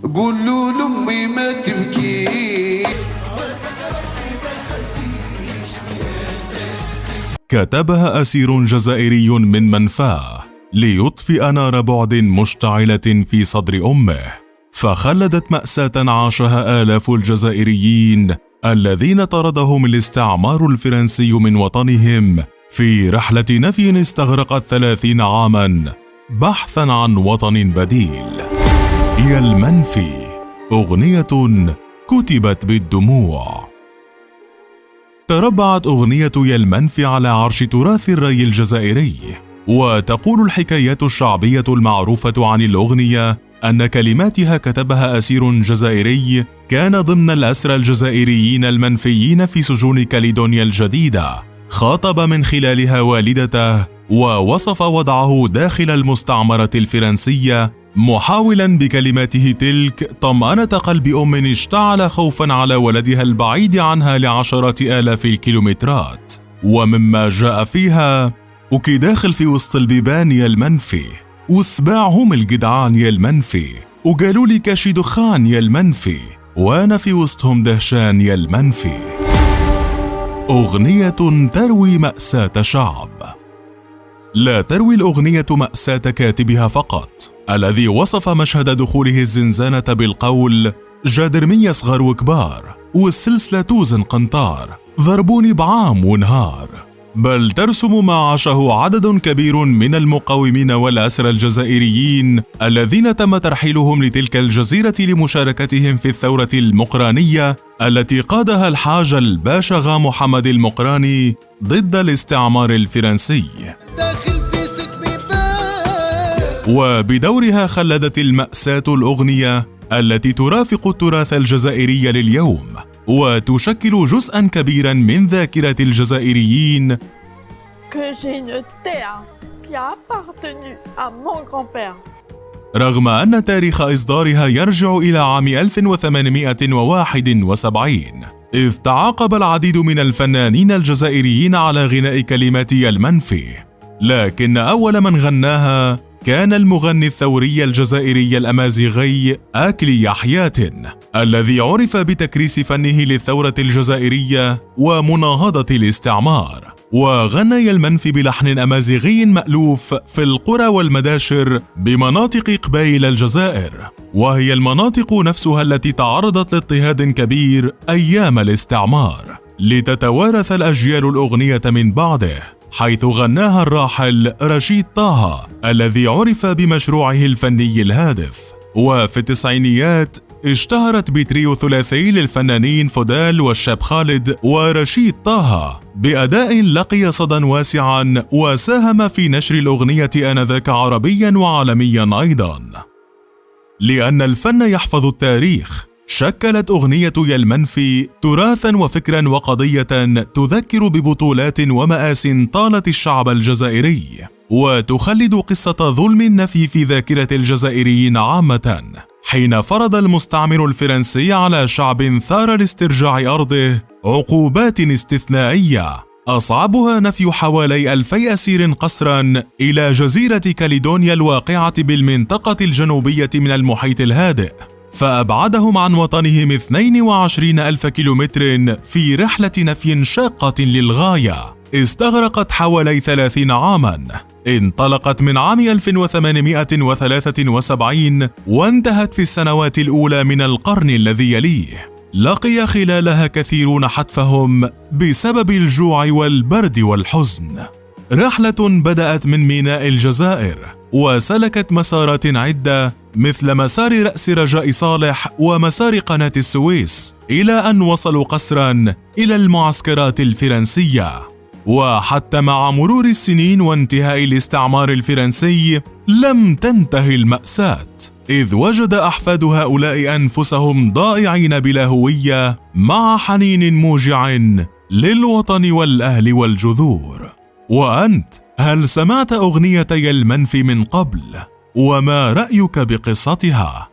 قولوا لأمي ما تبكي. كتبها أسير جزائري من منفاه ليطفئ نار بعد مشتعلة في صدر أمه، فخلدت مأساة عاشها آلاف الجزائريين الذين طردهم الاستعمار الفرنسي من وطنهم في رحلة نفي استغرقت 30 عاماً بحثاً عن وطن بديل. يا المنفي، أغنية كتبت بالدموع. تربعت أغنية يا المنفي على عرش تراث الري الجزائري، وتقول الحكايات الشعبية المعروفة عن الأغنية أن كلماتها كتبها أسير جزائري كان ضمن الأسرى الجزائريين المنفيين في سجون كاليدونيا الجديدة. خاطب من خلالها والدته ووصف وضعه داخل المستعمرة الفرنسية، محاولا بكلماته تلك طمأنة قلب أم اشتعل خوفا على ولدها البعيد عنها لعشرات آلاف الكيلومترات. ومما جاء فيها: وكي داخل في وسط البيبان يا المنفي، وسباعهم الجدعان يا المنفي، وقالوا لي كاشي دخان يا المنفي، وانا في وسطهم دهشان يا المنفي. أغنية تروي مأساة شعب. لا تروي الأغنية مأساة كاتبها فقط، الذي وصف مشهد دخوله الزنزانة بالقول: جادرمية صغار وكبار، والسلسلة توزن قنطار، ضربوني بعام ونهار، بل ترسم ما عاشه عدد كبير من المقاومين والأسرى الجزائريين الذين تم ترحيلهم لتلك الجزيرة لمشاركتهم في الثورة المقرانية التي قادها الحاج الباشا محمد المقراني ضد الاستعمار الفرنسي. وبدورها خلدت المأساة الأغنية التي ترافق التراث الجزائري لليوم، وتشكل جزءاً كبيراً من ذاكرة الجزائريين. رغم أن تاريخ إصدارها يرجع إلى عام 1871، إذ تعاقب العديد من الفنانين الجزائريين على غناء كلمات يا المنفي، لكن أول من غناها كان المغني الثوري الجزائري الأمازيغي آكلي يحيات، الذي عرف بتكريس فنه للثورة الجزائرية ومناهضة الاستعمار. وغنى يا المنفي بلحن أمازيغي مألوف في القرى والمداشر بمناطق قبائل الجزائر، وهي المناطق نفسها التي تعرضت لاضطهاد كبير أيام الاستعمار، لتتوارث الأجيال الأغنية من بعده، حيث غناها الراحل رشيد طه الذي عرف بمشروعه الفني الهادف. وفي التسعينيات اشتهرت بتريو ثلاثي للفنانين فودال والشاب خالد ورشيد طه بأداء لقي صدى واسعا، وساهم في نشر الأغنية آنذاك عربيا وعالميا أيضا. لأن الفن يحفظ التاريخ، شكلت أغنية يا المنفي تراثاً وفكراً وقضية تذكر ببطولات ومآس طالت الشعب الجزائري، وتخلد قصة ظلم النفي في ذاكرة الجزائريين عامة، حين فرض المستعمر الفرنسي على شعب ثار لاسترجاع أرضه عقوبات استثنائية، أصعبها نفي حوالي 2000 أسير قسراً إلى جزيرة كاليدونيا الواقعة بالمنطقة الجنوبية من المحيط الهادئ، فأبعدهم عن وطنهم 22,000 كيلومتر في رحلة نفي شاقة للغاية استغرقت حوالي 30 عاماً، انطلقت من عام 1873 وانتهت في السنوات الأولى من القرن الذي يليه. لقي خلالها كثيرون حتفهم بسبب الجوع والبرد والحزن. رحلة بدأت من ميناء الجزائر وسلكت مسارات عدة مثل مسار رأس رجاء صالح ومسار قناة السويس، إلى أن وصلوا قسراً إلى المعسكرات الفرنسية. وحتى مع مرور السنين وانتهاء الاستعمار الفرنسي لم تنتهي المأساة، إذ وجد أحفاد هؤلاء أنفسهم ضائعين بلا هوية مع حنين موجع للوطن والأهل والجذور. وأنت، هل سمعت أغنية يا المنفي من قبل؟ وما رأيك بقصتها؟